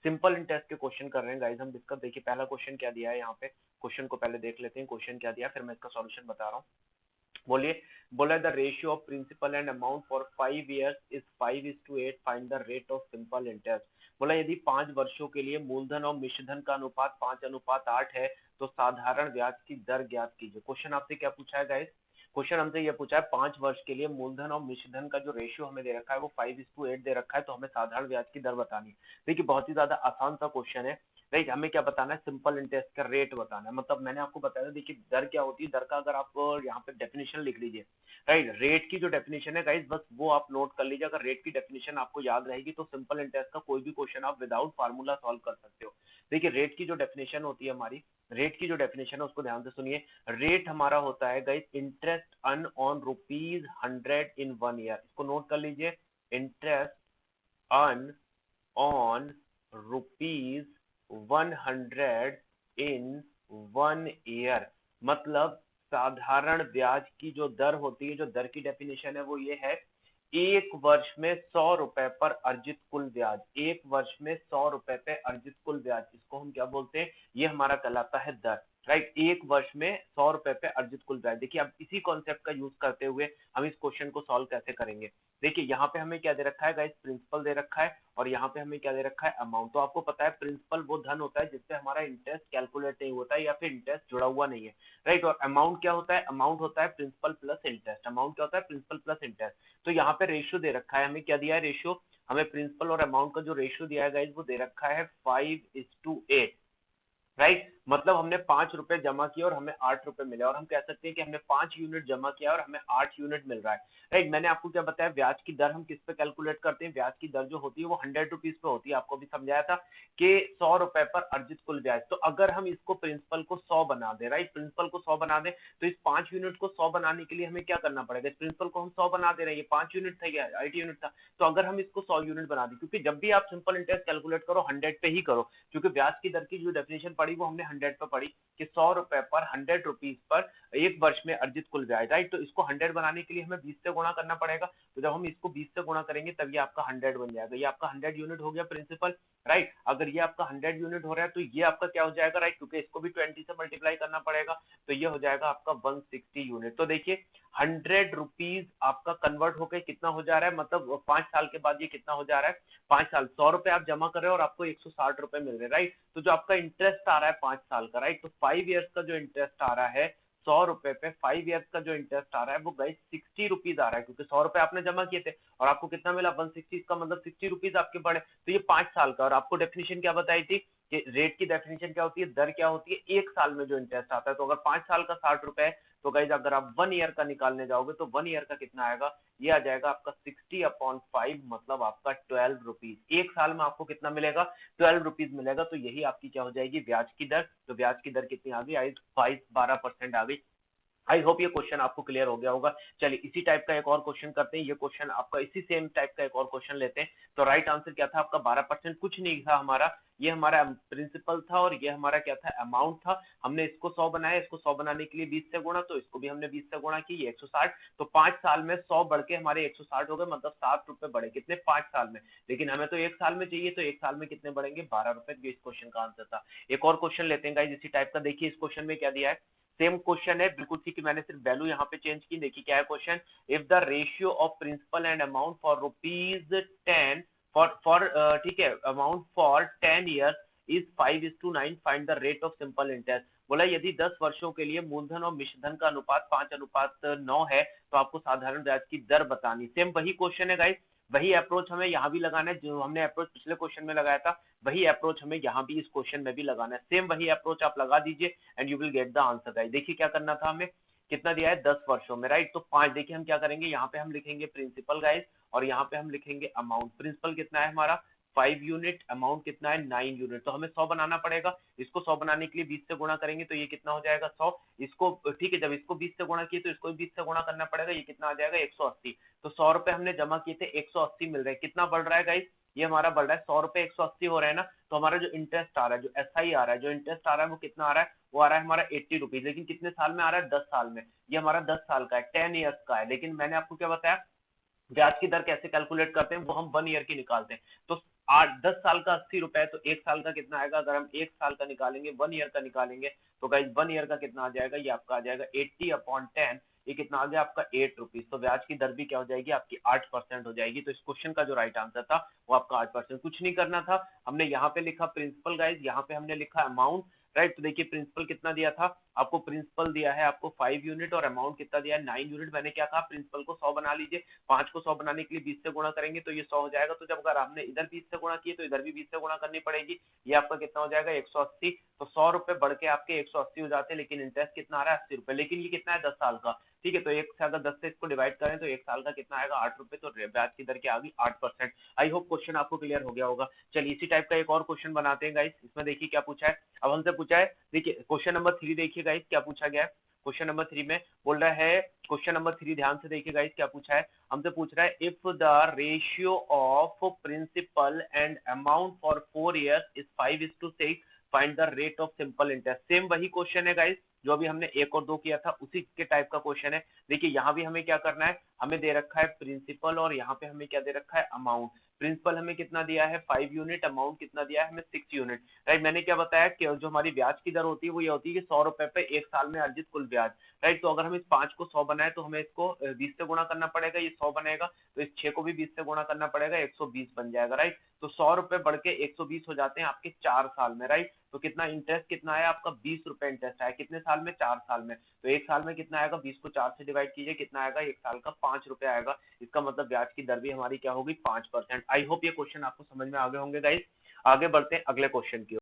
Simple interest के question कर रहे हैं गाइज हम डिस्कस। देखिए पहला क्वेश्चन क्या दिया है यहाँ पे, क्वेश्चन को पहले देख लेते हैं क्वेश्चन क्या दिया, फिर मैं इसका सॉल्यूशन बता रहा हूँ। बोलिए, बोला the ratio of principal and amount for 5 years is 5:8, find the rate of simple interest. बोला यदि 5 वर्षों के लिए मूलधन और मिश्रधन का अनुपात 5:8 है तो साधारण ब्याज की दर ज्ञात कीजिए। क्वेश्चन आपसे क्या पूछा है गाइस, क्वेश्चन हमसे ये पूछा है 5 वर्ष के लिए मूलधन और मिश्रधन का जो रेशियो हमें दे रखा है वो 5:8 दे रखा है, तो हमें साधारण ब्याज की दर बतानी है। देखिए बहुत ही ज्यादा आसान सा क्वेश्चन है। राइट, हमें क्या बताना है, सिंपल इंटरेस्ट का रेट बताना है। मतलब मैंने आपको बताया था, देखिए दर क्या होती है, दर का अगर आप यहाँ पे डेफिनेशन लिख लीजिए। राइट, रेट की जो डेफिनेशन है गाइस बस वो आप नोट कर लीजिए। अगर रेट की डेफिनेशन आपको याद रहेगी तो सिंपल इंटरेस्ट का कोई भी क्वेश्चन आप विदाउट फार्मूला सॉल्व कर सकते हो। देखिए रेट की जो डेफिनेशन होती है हमारी, रेट की जो डेफिनेशन है उसको ध्यान से सुनिए। रेट हमारा होता है guys interest earn on ₹100 in 1 year. इसको नोट कर लीजिए, interest earn on ₹100 in 1 year. मतलब साधारण ब्याज की जो दर होती है, जो दर की डेफिनेशन है वो ये है, 1 वर्ष में 100 रुपए पर अर्जित कुल ब्याज। 1 वर्ष में 100 रुपए पे अर्जित कुल ब्याज, इसको हम क्या बोलते हैं, ये हमारा कहलाता है दर। राइट, 1 वर्ष में 100 रुपए पे अर्जित कुल ब्याज। देखिए अब इसी कॉन्सेप्ट का यूज करते हुए हम इस क्वेश्चन को सॉल्व कैसे करेंगे। देखिए यहाँ पे हमें क्या दे रखा है गाइस, प्रिंसिपल दे रखा है, और यहाँ पे हमें क्या दे रखा है, अमाउंट। तो आपको पता है प्रिंसिपल वो धन होता है जिससे हमारा इंटरेस्ट कैलकुलेट नहीं होता है या फिर इंटरेस्ट जुड़ा हुआ नहीं है। राइट, और अमाउंट क्या होता है, अमाउंट होता है प्रिंसिपल प्लस इंटरेस्ट। अमाउंट क्या होता है, प्रिंसिपल प्लस इंटरेस्ट। तो यहाँ पे रेशियो दे रखा है, हमें क्या दिया है रेशियो, हमें प्रिंसिपल और अमाउंट का जो रेशियो दिया है गाइस वो दे रखा है 5:8। राइट, मतलब हमने 5 रुपए जमा किए और हमें 8 रुपए मिले, और हम कह सकते हैं कि हमने 5 यूनिट जमा किया और हमें 8 यूनिट मिल रहा है। राइट, मैंने आपको क्या बताया, ब्याज की दर हम किस पे कैलकुलेट करते हैं, ब्याज की दर जो होती है वो 100 रुपीज पे होती है। आपको भी समझाया था कि 100 रुपए पर अर्जित कुल ब्याज। तो अगर हम इसको प्रिंसिपल को 100 बना दे, राइट, प्रिंसिपल को 100 बना दे, तो इस 5 यूनिट को 100 बनाने के लिए हमें क्या करना पड़ेगा, इस प्रिंसिपल को हम 100 बना दे रहे हैं, ये 5 यूनिट था, या 8 यूनिट था। तो अगर हम इसको 100 यूनिट बना दें, क्योंकि जब भी आप सिंपल इंटरेस्ट कैलकुलेट करो 100 पे ही करो, क्योंकि ब्याज की दर की जो डेफिनेशन पढ़ी वो हमने 100 पे पढ़ी कि 100 रुपए पर 100 रुपीज पर 1 वर्ष में अर्जित कुल ब्याज। राइट, तो इसको 100 बनाने के लिए हमें 20 से गुणा करना पड़ेगा। तो जब हम इसको 20 से गुणा करेंगे तब ये आपका 100 बन जाएगा, ये आपका 100 यूनिट हो गया प्रिंसिपल। राइट, अगर ये आपका 100 यूनिट हो रहा है तो ये आपका क्या हो जाएगा, राइट, क्योंकि इसको भी 20 से मल्टीप्लाई करना पड़ेगा, तो ये हो जाएगा आपका 160 यूनिट। तो देखिए 100 रुपीज आपका कन्वर्ट होकर कितना हो जा रहा है, मतलब 5 साल के बाद ये कितना हो जा रहा है, 5 साल, 100 रुपए आप जमा कर रहे हो और आपको 160 रुपए मिल रहे हैं। राइट, तो जो आपका इंटरेस्ट आ रहा है 5 साल का, राइट, तो 5 ईयर्स का जो इंटरेस्ट आ रहा है 100 रुपए पे, 5 ईयर्स का जो इंटरेस्ट आ रहा है वो गाइस 60 रुपीज आ रहा है, क्योंकि 100 रुपए आपने जमा किए थे और आपको कितना मिला 160, इसका मतलब 60 रुपीज आपके बढ़े। तो ये 5 साल का, और आपको डेफिनेशन क्या बताई थी कि रेट की डेफिनेशन क्या होती है, दर क्या होती है, 1 साल में जो इंटरेस्ट आता है। तो अगर 5 साल का 60 रुपए है, तो गाइज अगर आप 1 ईयर का निकालने जाओगे तो 1 ईयर का कितना आएगा, ये आ जाएगा आपका 60/5, मतलब आपका 12 रुपीज। 1 साल में आपको कितना मिलेगा, 12 रुपीज मिलेगा। तो यही आपकी क्या हो जाएगी, ब्याज की दर। तो ब्याज की दर कितनी आ गई, आई 12% आ गई। आई होप ये क्वेश्चन आपको क्लियर हो गया होगा। चलिए इसी टाइप का एक और क्वेश्चन करते हैं, ये क्वेश्चन आपका इसी सेम टाइप का एक और क्वेश्चन लेते हैं। तो राइट आंसर क्या था आपका, 12%। कुछ नहीं था हमारा, ये हमारा प्रिंसिपल था और ये हमारा क्या था, अमाउंट था। हमने इसको 100 बनाया, इसको 100 बनाने के लिए 20 से गुणा, तो इसको भी हमने 20 से गुणा की, ये 160। तो 5 साल में 100 बढ़ के हमारे 160 हो गए, मतलब 7 रुपए बढ़े, कितने, 5 साल में। लेकिन हमें तो 1 साल में चाहिए, तो 1 साल में कितने बढ़ेंगे, 12 रुपए। जो इस क्वेश्चन का आंसर था। एक और क्वेश्चन लेते हैं गाइस इसी टाइप का। देखिए इस क्वेश्चन में क्या दिया है, सेम क्वेश्चन है बिल्कुल ठीक है, मैंने सिर्फ वैल्यू यहाँ पे चेंज की। देखिए क्या है question, if the ratio of principal and amount for ₹10 for ठीक है, amount for 10 years is 5:9, find the rate of simple interest. बोला यदि 10 वर्षों के लिए मूलधन और मिश्रधन का अनुपात 5:9 है तो आपको साधारण ब्याज की दर बतानी। सेम वही क्वेश्चन है गाइस, वही अप्रोच हमें यहाँ भी लगाना है, जो हमने अप्रोच पिछले क्वेश्चन में लगाया था वही अप्रोच हमें यहाँ भी इस क्वेश्चन में भी लगाना है। सेम वही अप्रोच आप लगा दीजिए and you will get the answer guys. देखिए क्या करना था हमें, कितना दिया है 10 वर्षों में, राइट, तो 5। देखिए हम क्या करेंगे, यहाँ पे हम लिखेंगे प्रिंसिपल गाइस और यहाँ पे हम लिखेंगे अमाउंट। प्रिंसिपल कितना है हमारा 5 यूनिट, अमाउंट कितना है 9 यूनिट। तो हमें 100 बनाना पड़ेगा, इसको 100 बनाने के लिए 20 से गुणा करेंगे तो ये कितना हो जाएगा 100। इसको ठीक है, जब इसको 20 से गुणा किए तो इसको 20 से गुणा करना पड़ेगा, ये कितना आ जाएगा 180। तो 100 रुपए हमने जमा किए थे, 180 मिल रहे हैं। कितना बढ़ रहा है गाइस, ये हमारा बढ़ रहा है 100 रुपए 180 हो रहे हैं ना। तो हमारा जो इंटरेस्ट आ रहा है, जो एसआई आ रहा है, जो इंटरेस्ट आ रहा है वो कितना आ रहा है, वो आ रहा है हमारा 80 रुपीज। लेकिन कितने साल में आ रहा है, 10 साल में। ये हमारा 10 साल का है, 10 ईयर्स का है। लेकिन मैंने आपको क्या बताया, ब्याज की दर कैसे कैलकुलेट करते हैं, वो हम 1 ईयर की निकालते हैं। तो 10 साल का 80 रुपए, तो 1 साल का कितना आएगा? अगर हम 1 साल का निकालेंगे, 1 ईयर का निकालेंगे, तो गाइज 1 ईयर का कितना आ जाएगा? ये आपका आ जाएगा 80/10। ये कितना आ गया आपका? 8 रुपीज। तो ब्याज की दर भी क्या हो जाएगी आपकी? 8% हो जाएगी। तो इस क्वेश्चन का जो राइट आंसर था वो आपका 8%। कुछ नहीं करना था, हमने यहाँ पे लिखा प्रिंसिपल गाइज, यहाँ पे हमने लिखा अमाउंट, राइट। तो देखिए प्रिंसिपल कितना दिया था आपको? प्रिंसिपल दिया है आपको 5 यूनिट, और अमाउंट कितना दिया है? 9 यूनिट। मैंने क्या कहा? प्रिंसिपल को 100 बना लीजिए, 5 को 100 बनाने के लिए 20 से गुणा करेंगे तो ये 100 हो जाएगा। तो जब अगर आपने इधर 20 से गुणा किए तो इधर भी 20 से गुणा करनी पड़ेगी। ये आपका कितना हो जाएगा? 180। तो 100 रुपए बढ़ के आपके 180 हो जाते हैं, लेकिन इंटरेस्ट कितना आ रहा है? 80 रुपए। लेकिन ये कितना है? 10 साल का। ठीक है, तो एक से अगर 10 से इसको डिवाइड करें तो 1 साल का कितना आएगा? 8 रुपए। तो ब्याज की दर क्या आ गई? 8%। आई होप क्वेश्चन आपको क्लियर हो गया होगा। चलिए इसी टाइप का एक और क्वेश्चन बनाते हैं गाइस। इसमें देखिए क्या पूछा है। अब हमसे पूछा है, देखिए क्वेश्चन नंबर 3 देखिए गाइस क्या पूछा गया है। क्वेश्चन नंबर 3 में बोल रहा है, क्वेश्चन नंबर 3 ध्यान से देखिए गाइस क्या पूछा है। हमसे पूछ रहा है, if the ratio of principal and amount for 4 years is 5:6, find the rate of simple interest. Same वही क्वेश्चन है गाइस जो अभी हमने 1 और 2 किया था, उसी के टाइप का क्वेश्चन है। देखिए यहाँ भी हमें क्या करना है, हमें दे रखा है प्रिंसिपल, और यहाँ पे हमें क्या दे रखा है? अमाउंट। प्रिंसिपल हमें कितना दिया है? 5 यूनिट। अमाउंट कितना दिया है हमें? 6 यूनिट। राइट, मैंने क्या बताया कि जो हमारी ब्याज की दर होती है वो ये होती है कि 100 रुपए पे 1 साल में अर्जित कुल ब्याज। राइट, तो अगर हम इस 5 को 100 बनाए तो हमें इसको 20 से गुणा करना पड़ेगा, ये 100 बनेगा। तो इस 6 को भी 20 से गुणा करना पड़ेगा, 120 बन जाएगा। राइट, तो 100 रुपए बढ़ के 120 हो जाते हैं आपके 4 साल में। राइट, तो कितना इंटरेस्ट कितना आया आपका? 20 रुपए इंटरेस्ट आया। कितने साल में? 4 साल में। तो 1 साल में कितना आएगा? 20 को 4 से डिवाइड कीजिए, कितना आएगा? 1 साल का 5 रुपए आएगा। इसका मतलब ब्याज की दर भी हमारी क्या होगी? 5%। आई होप ये क्वेश्चन आपको समझ में आ गए होंगे गाइस। आगे बढ़ते हैं अगले क्वेश्चन की ओर।